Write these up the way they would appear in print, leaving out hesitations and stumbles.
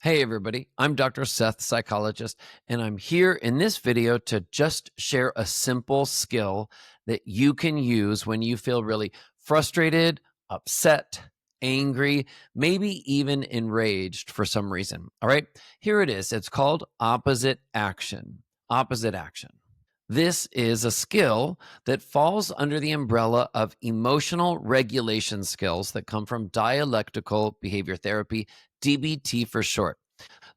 Hey everybody, I'm Dr. Seth, psychologist, and I'm here in this video to just share a simple skill that you can use when you feel really frustrated, upset, angry, maybe even enraged for some reason. All right, here it is. It's called opposite action. Opposite action. This is a skill that falls under the umbrella of emotional regulation skills that come from dialectical behavior therapy, DBT for short.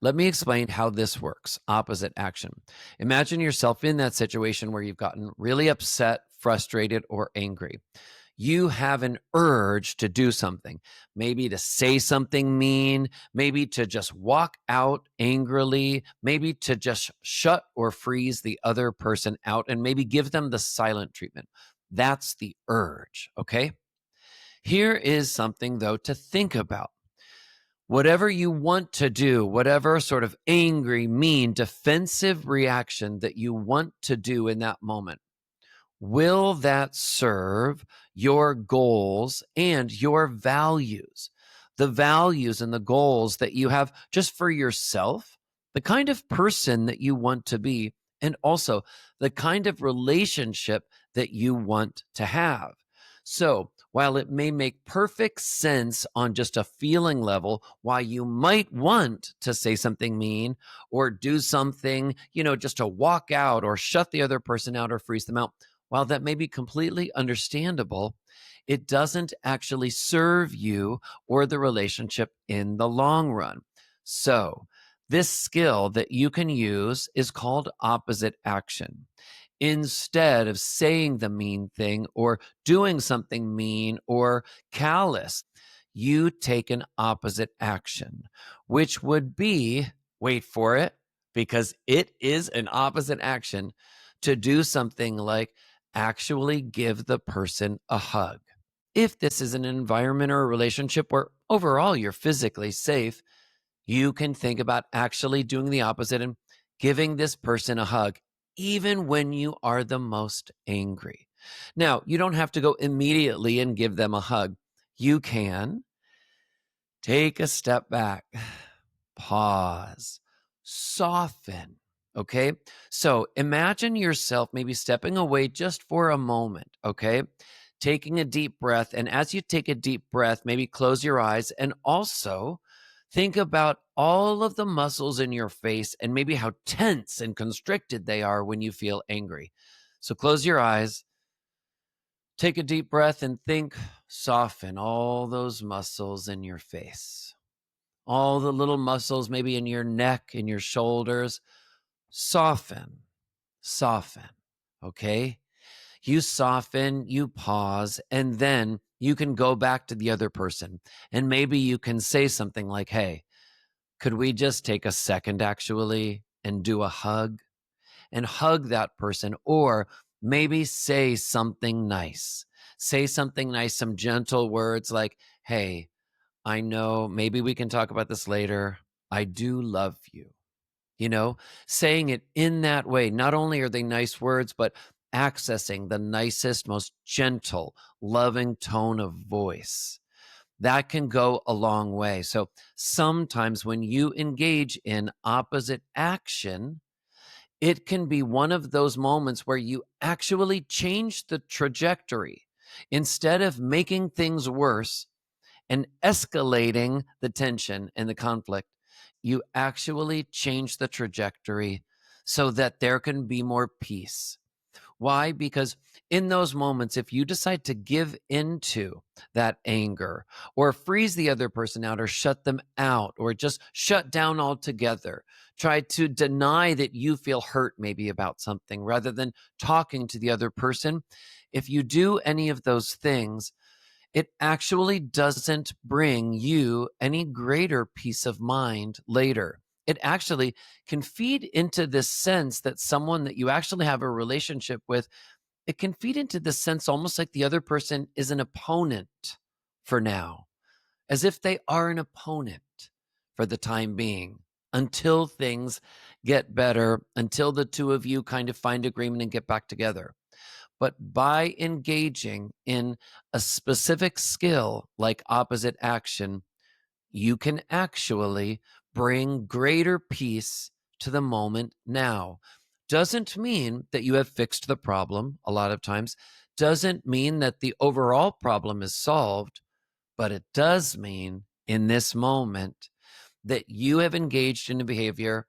Let me explain how this works. Opposite action. Imagine yourself in that situation where you've gotten really upset, frustrated, or angry. You have an urge to do something, maybe to say something mean, maybe to just walk out angrily, maybe to just shut or freeze the other person out and maybe give them the silent treatment. That's the urge, okay? Here is something, though, to think about. Whatever you want to do, whatever sort of angry, mean, defensive reaction that you want to do in that moment, will that serve your goals and your values? The values and the goals that you have just for yourself, the kind of person that you want to be, and also the kind of relationship that you want to have. So, while it may make perfect sense on just a feeling level, why you might want to say something mean or do something, just to walk out or shut the other person out or freeze them out, while that may be completely understandable, it doesn't actually serve you or the relationship in the long run. So, this skill that you can use is called opposite action. Instead of saying the mean thing or doing something mean or callous, you take an opposite action, which would be, wait for it, because it is an opposite action, to do something like actually give the person a hug. If this is an environment or a relationship where overall you're physically safe, you can think about actually doing the opposite and giving this person a hug, even when you are the most angry. Now, you don't have to go immediately and give them a hug. You can take a step back, pause, soften. Okay. So imagine yourself maybe stepping away just for a moment. Okay. Taking a deep breath. And as you take a deep breath, maybe close your eyes and also think about all of the muscles in your face and maybe how tense and constricted they are when you feel angry. So close your eyes, take a deep breath, and think, soften all those muscles in your face. All the little muscles maybe in your neck, in your shoulders, soften, soften, okay? You soften, you pause, and then you can go back to the other person. And maybe you can say something like, hey, could we just take a second actually and do a hug and hug that person? Or maybe say something nice. Say something nice, some gentle words like, hey, I know maybe we can talk about this later. I do love you. Saying it in that way, not only are they nice words, but accessing the nicest, most gentle, loving tone of voice. That can go a long way. So sometimes when you engage in opposite action, it can be one of those moments where you actually change the trajectory. Instead of making things worse and escalating the tension and the conflict, you actually change the trajectory so that there can be more peace. Why? Because in those moments, if you decide to give into that anger or freeze the other person out or shut them out or just shut down altogether, try to deny that you feel hurt maybe about something rather than talking to the other person, if you do any of those things, it actually doesn't bring you any greater peace of mind later. It actually can feed into this sense that someone that you actually have a relationship with, it can feed into this sense almost like the other person is an opponent for now, as if they are an opponent for the time being until things get better, until the two of you kind of find agreement and get back together. But by engaging in a specific skill like opposite action, you can actually bring greater peace to the moment now. Doesn't mean that you have fixed the problem a lot of times, doesn't mean that the overall problem is solved, but it does mean in this moment that you have engaged in a behavior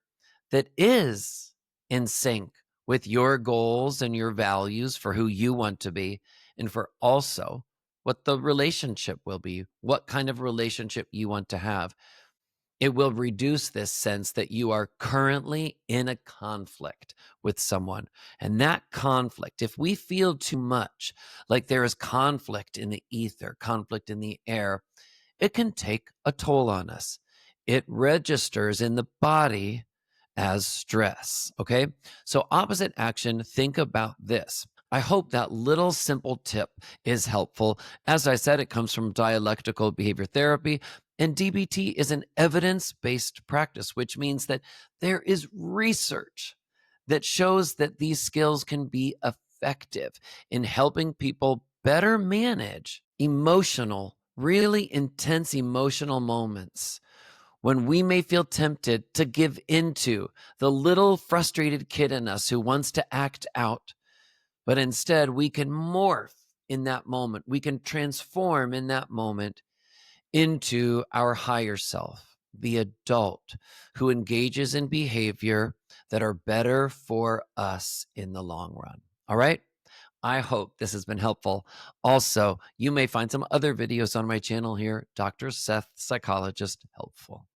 that is in sync with your goals and your values for who you want to be, and for also what the relationship will be, what kind of relationship you want to have. It will reduce this sense that you are currently in a conflict with someone. And that conflict, if we feel too much like there is conflict in the ether, conflict in the air, it can take a toll on us. It registers in the body as stress. Okay. So, opposite action, think about this. I hope that little simple tip is helpful. As I said, it comes from dialectical behavior therapy, and DBT is an evidence based practice, which means that there is research that shows that these skills can be effective in helping people better manage emotional, really intense emotional moments when we may feel tempted to give into the little frustrated kid in us who wants to act out. But instead, we can morph in that moment. We can transform in that moment into our higher self, the adult who engages in behavior that are better for us in the long run. All right. I hope this has been helpful. Also, you may find some other videos on my channel here, Dr. Seth Psychologist, helpful.